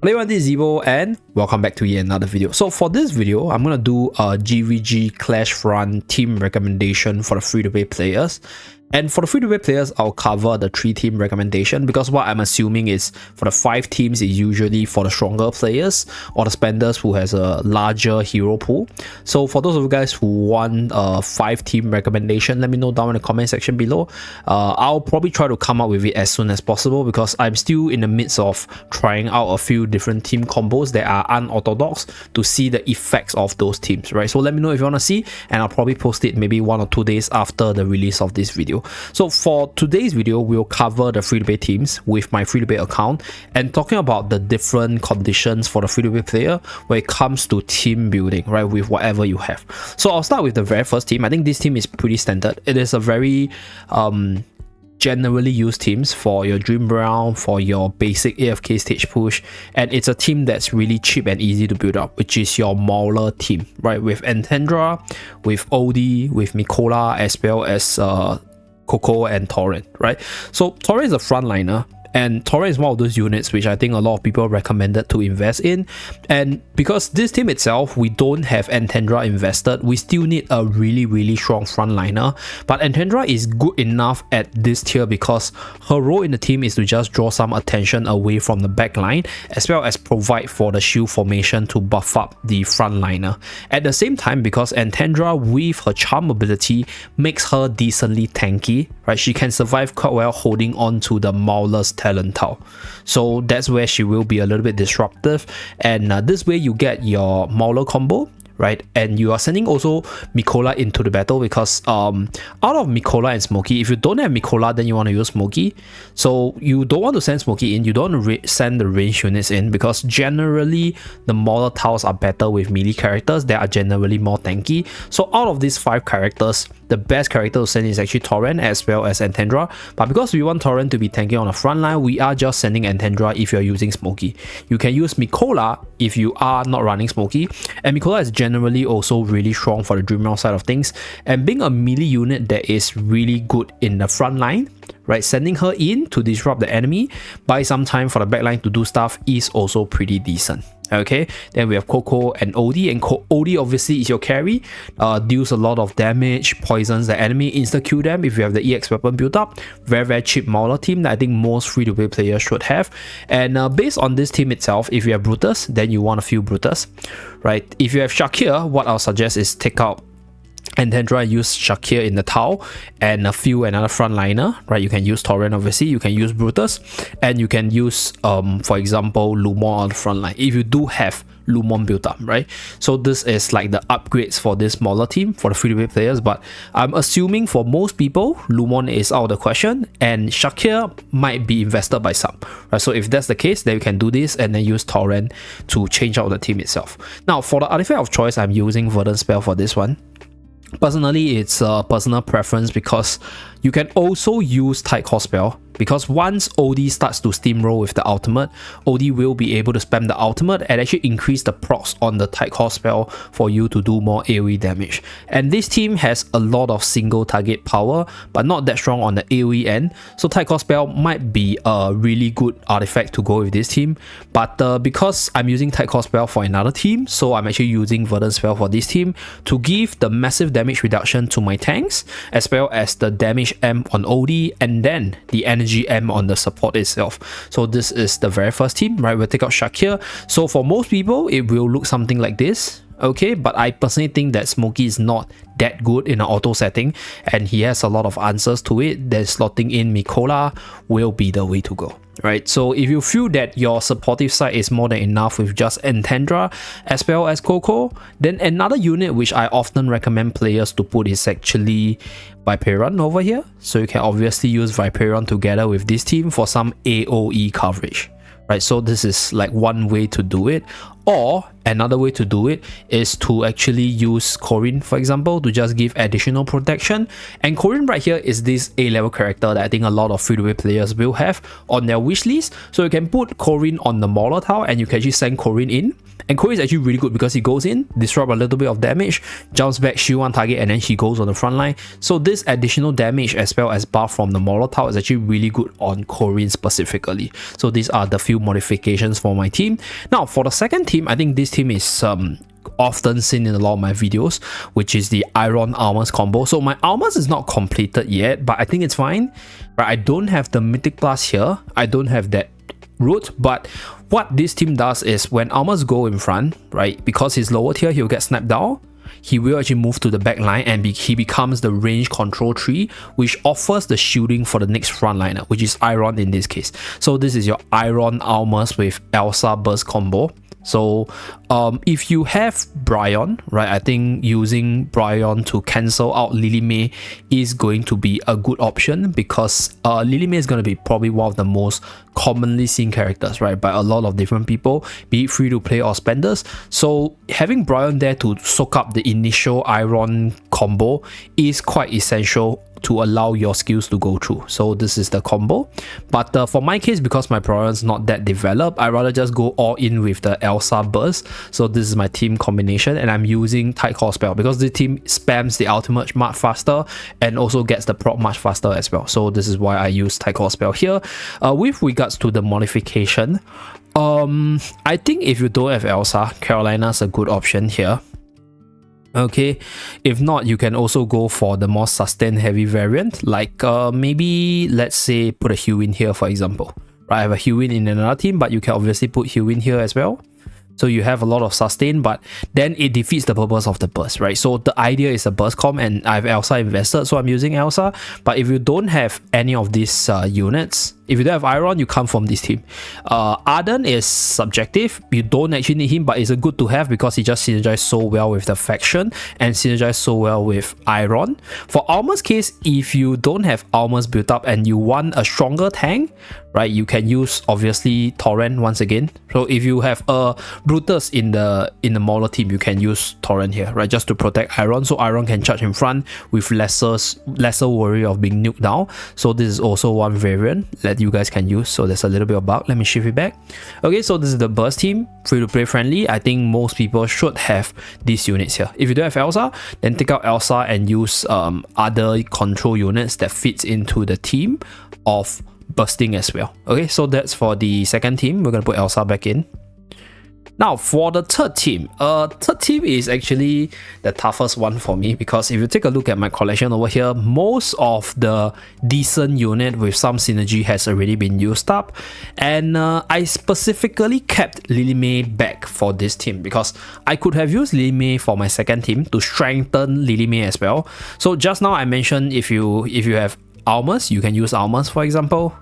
Hello everyone, this is Zeeebo and welcome back to yet another video. So for this video, I'm going to do a GvG Clash Run team recommendation for the free-to-play players. And for the free-to-play players, I'll cover the 3-team recommendation because what I'm assuming is for the 5 teams is usually for the stronger players or the spenders who has a larger hero pool. So for those of you guys who want a 5-team recommendation, let me know down in the comment section below. I'll probably try to come up with it as soon as possible because I'm still in the midst of trying out a few different team combos that are unorthodox to see the effects of those teams, right? So let me know if you want to see, and I'll probably post it maybe 1 or 2 days after the release of this video. So for today's video, we'll cover the free-to-play teams with my free-to-play account and talking about the different conditions for the free-to-play player when it comes to team building, right, with whatever you have. So I'll start with the very first team. I think this team is pretty standard. It is a very generally used teams for your dream round, for your basic AFK stage push, and it's a team that's really cheap and easy to build up, which is your Mauler team, right, with Antandra, with Odie, with Mikola, as well as Coco and Torrent, right? So Torrent is a frontliner, and Torrent is one of those units which I think a lot of people recommended to invest in. And because this team itself, we don't have Antandra invested, we still need a really strong frontliner. But Antandra is good enough at this tier because her role in the team is to just draw some attention away from the back line, as well as provide for the shield formation to buff up the frontliner. At the same time, because Antandra with her charm ability makes her decently tanky, right? She can survive quite well holding on to the Mauler's talent tile, so that's where she will be a little bit disruptive. And this way you get your Mauler combo, right? And you are sending also Mikola into the battle because out of Mikola and Smokey, if you don't have Mikola, then you want to use Smokey. So you don't want to send Smokey in, you don't want to send the range units in, because generally the Mauler tiles are better with melee characters that are generally more tanky. So out of these 5 characters, the best character to send is actually Torrent as well as Antandra. But because we want Torrent to be tanky on the front line, we are just sending Antandra if you're using Smokey. You can use Mikola if you are not running Smokey, and Mikola is generally also really strong for the dream round side of things, and being a melee unit that is really good in the front line, right? Sending her in to disrupt the enemy, buy some time for the backline to do stuff is also pretty decent. Okay, then we have Coco and Odie, and Odie obviously is your carry, deals a lot of damage, poisons the enemy, insta-kill them if you have the EX weapon built up. Very cheap Mauler team that I think most free-to-play players should have. And based on this team itself, if you have Brutus, then you want a few Brutus, right? If you have Shakir, what I'll suggest is take out Antandra, use Shakir in the tile and a few another frontliner, right? You can use Torrent, obviously, you can use Brutus, and you can use for example Lumon on the front line if you do have Lumon built up, right? So this is like the upgrades for this Mauler team for the free-to-play players, but I'm assuming for most people Lumon is out of the question and Shakir might be invested by some, right? So if that's the case, then you can do this and then use Torrent to change out the team itself. Now for the artifact of choice, I'm using Verdant Spell for this one. Personally, it's a personal preference because you can also use Tight Core Spell, because once Odie starts to steamroll with the ultimate, Odie will be able to spam the ultimate and actually increase the procs on the Tight Core Spell for you to do more AoE damage. And this team has a lot of single target power, but not that strong on the AoE end, so Tight Core Spell might be a really good artifact to go with this team. But because I'm using Tight Core Spell for another team, so I'm actually using Verdant Spell for this team to give the massive damage reduction to my tanks, as well as the damage M on Odie, and then the energy M on the support itself. So this is the very first team, right? We'll take out Shakir. So for most people, it will look something like this. Okay, but I personally think that Smokey is not that good in an auto setting, and he has a lot of answers to it. Then slotting in Mikola will be the way to go, right? So if you feel that your supportive side is more than enough with just Antandra as well as Coco, then another unit which I often recommend players to put is actually Viperion over here. So you can obviously use Viperion together with this team for some AoE coverage, right? So this is like one way to do it. Or another way to do it is to actually use Corrin, for example, to just give additional protection. And Corrin right here is this A-level character that I think a lot of free-to-play players will have on their wish list. So you can put Corrin on the Mauler tile and you can actually send Corrin in And Corey is actually really good because he goes in, disrupt a little bit of damage, jumps back, shield one target, and then he goes on the front line. So this additional damage as well as buff from the Molotov is actually really good on Corey specifically. So these are the few modifications for my team. Now for the second team, I think this team is often seen in a lot of my videos, which is the Iron Almers combo. So my Almers is not completed yet, but I think it's fine. Right, I don't have the Mythic Plus here. I don't have that route, but what this team does is when Almers go in front, right, because he's lower tier, he'll get snapped down. He will actually move to the back line and he becomes the range control tree, which offers the shielding for the next frontliner, which is Iron in this case. So this is your Iron Almers with Elsa burst combo. So if you have Bryon, right, I think using Bryon to cancel out Lily May is going to be a good option, because Lily May is going to be probably one of the most commonly seen characters, right, by a lot of different people, be it free to play or spenders. So having Bryon there to soak up the initial Iron combo is quite essential to allow your skills to go through. So this is the combo, but for my case, because my Bryon's not that developed, I rather just go all in with the Elsa burst. So this is my team combination, and I'm using Tight Core spell because the team spams the ultimate much faster and also gets the proc much faster as well. So this is why I use Tight Core spell here. With regards to the modification, I think if you don't have Elsa, Carolina's a good option here. Okay, if not, you can also go for the more sustain heavy variant, like maybe let's say put a Hewin here, for example. Right, I have a Hewin in another team, but you can obviously put Hewin here as well. So you have a lot of sustain, but then it defeats the purpose of the burst, right? So the idea is a burst comp, and I have Elsa invested, so I'm using Elsa. But if you don't have any of these units, if you don't have Iron, you come from this team. Arden is subjective. You don't actually need him, but it's a good to have because he just synergizes so well with the faction and synergizes so well with Iron. For Almer's case, if you don't have Almer's built up and you want a stronger tank, right, you can use obviously Torrent once again. So if you have a Brutus in the Mauler team, you can use Torrent here, right, just to protect Iron, so Iron can charge in front with lesser worry of being nuked down. So this is also one variant that you guys can use. So there's a little bit of bug. Let me shift it back. Okay, so this is the burst team, free to play friendly. I think most people should have these units here. If you don't have Elsa, then take out Elsa and use other control units that fits into the team of bursting as well. Okay, so that's for the second team. We're gonna put Elsa back in. Now for the third team is actually the toughest one for me, because if you take a look at my collection over here, most of the decent unit with some synergy has already been used up, and I specifically kept Lily May back for this team because I could have used Lily May for my second team to strengthen Lily May as well. So just now I mentioned if you have Almers, you can use Almers, for example,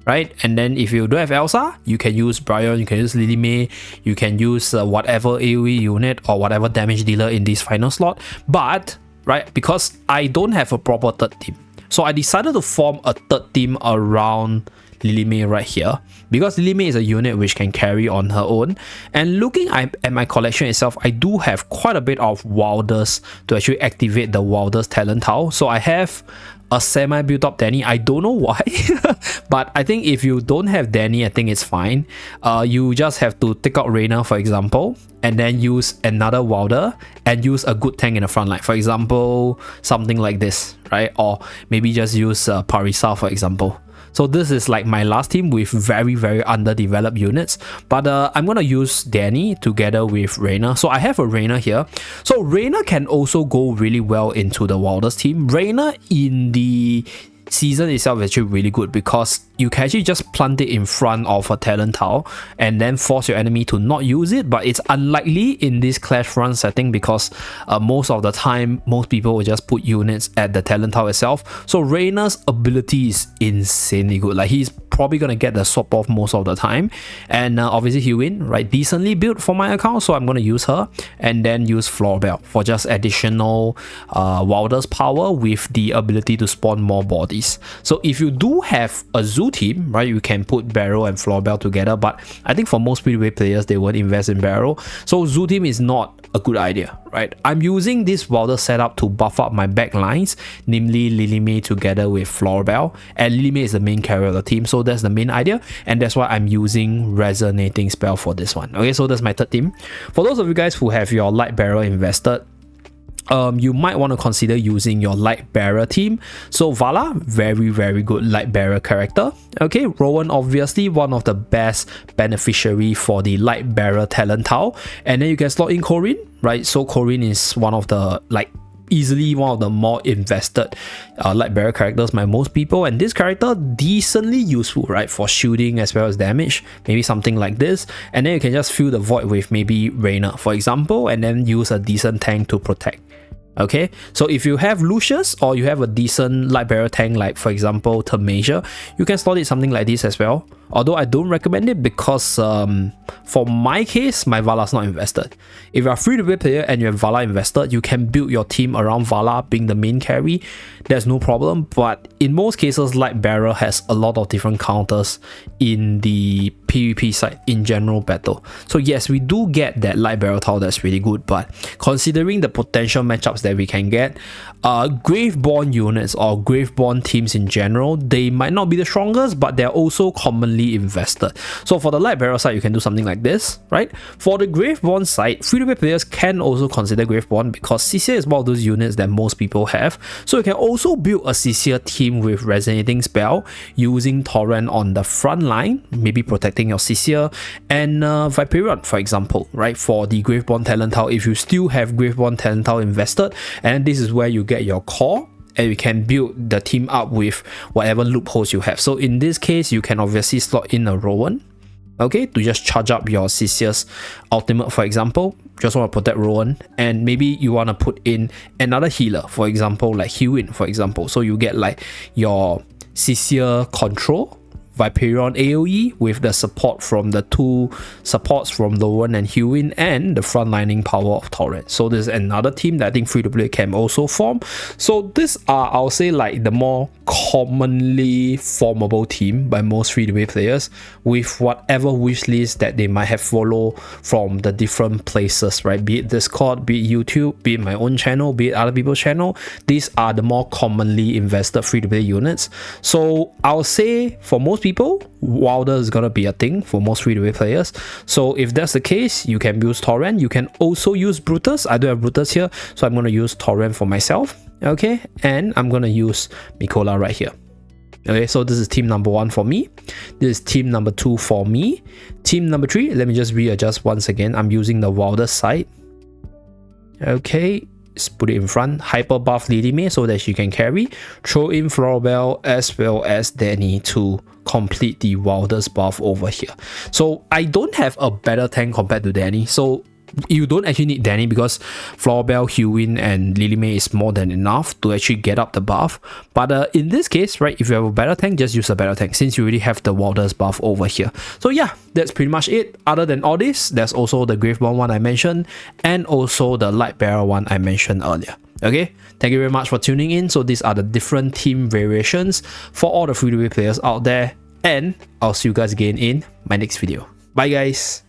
right? And then if you don't have Elsa, you can use Bryon, you can use Lily May, you can use whatever AoE unit or whatever damage dealer in this final slot. But right, because I don't have a proper third team, so I decided to form a third team around Lily May right here, because Lily May is a unit which can carry on her own. And looking at my collection itself, I do have quite a bit of Wilders to actually activate the Wilders talent tile. So I have a semi built up Danny. I don't know why, but I think if you don't have Danny, I think it's fine. You just have to take out Reyna, for example, and then use another Wilder and use a good tank in the front line. For example, something like this, right? Or maybe just use Parisa, for example. So this is like my last team with very, very underdeveloped units. But I'm going to use Danny together with Reyna. So I have a Reyna here. So Reyna can also go really well into the Wilders team. Reyna in the season itself is actually really good because you can actually just plant it in front of a talent tile and then force your enemy to not use it. But it's unlikely in this clash run setting because most of the time most people will just put units at the talent tile itself. So Reyna's ability is insanely good. Like, he's probably gonna get the swap off most of the time, and obviously Hewin, right, decently built for my account, so I'm gonna use her and then use Florbell for just additional Wilders power with the ability to spawn more bodies. So if you do have a Zoo team, right, you can put Barrow and Florbell together, but I think for most free-to-play players they won't invest in Barrow, so Zoo team is not a good idea, right? I'm using this Wilder setup to buff up my back lines, namely Lily together with Floribel, and Lily is the main carrier of the team, so that's the main idea, and that's why I'm using Resonating Spell for this one. Okay, so that's my third team. For those of you guys who have your Light Bearer invested, you might want to consider using your Light Bearer team. So Vala, very good Light Bearer character. Okay, Rowan, obviously one of the best beneficiary for the Light Bearer talent tile, and then you can slot in Corinne, right? So Corinne is one of the easily one of the more invested Light Bearer characters by most people, and this character decently useful, right, for shooting as well as damage, maybe something like this, and then you can just fill the void with maybe Reyna, for example, and then use a decent tank to protect. Okay, so if you have Lucius or you have a decent Light Bearer tank, like for example Tamasia, you can slot it something like this as well. Although I don't recommend it because for my case, my Vala's not invested. If you're a free-to-play player and you have Vala invested, you can build your team around Vala being the main carry. There's no problem. But in most cases, Light Bearer has a lot of different counters in the PvP side in general battle. So yes, we do get that Light Bearer tile that's really good, but considering the potential matchups that we can get, Graveborn units or Graveborn teams in general, they might not be the strongest, but they're also commonly invested. So for the Light Bearer side, you can do something like this, right? For the Graveborn side, free-to-play players can also consider Graveborn because CCA is one of those units that most people have. So you can also build a CCA team with Resonating Spell using Torrent on the front line, maybe protecting your CCA, and Viperion, for example, right? For the Graveborn talent tile, if you still have Graveborn talent tile invested, and this is where you get your core, and you can build the team up with whatever loopholes you have. So in this case, you can obviously slot in a Rowan, okay, to just charge up your CCS ultimate, for example. Just want to protect Rowan, and maybe you want to put in another healer, for example, like Hewin, for example. So you get like your CCS control, Viperion AoE with the support from the two supports from Rowan and Hewin and the frontlining power of Torrent. So there's another team that I think free-to-play can also form. So these are, I'll say, like the more commonly formable team by most free-to-play players with whatever wish list that they might have followed from the different places, right? Be it Discord, be it YouTube, be it my own channel, be it other people's channel. These are the more commonly invested free-to-play units. So I'll say for most people, Wilder is gonna be a thing for most free-to-play players. So if that's the case, you can use Torrent. You can also use Brutus. I do have Brutus here, so I'm gonna use Torrent for myself. Okay, and I'm gonna use Mikola right here. Okay, so this is team number 1 for me. This is team number 2 for me. Team number 3, let me just readjust once again. I'm using the Wilder side. Okay, let's put it in front. Hyper buff Lily May so that she can carry. Throw in Floribel as well as Danny to complete the Wilder's buff over here. So I don't have a better tank compared to Danny. So you don't actually need Danny because Floribel, Hewin, and Lily May is more than enough to actually get up the buff. But in this case, right, if you have a better tank, just use a better tank since you already have the Wilder's buff over here. So yeah, that's pretty much it. Other than all this, there's also the Graveborn one I mentioned and also the Light Bearer one I mentioned earlier. Okay, thank you very much for tuning in. So these are the different team variations for all the free-to-play players out there, and I'll see you guys again in my next video. Bye guys.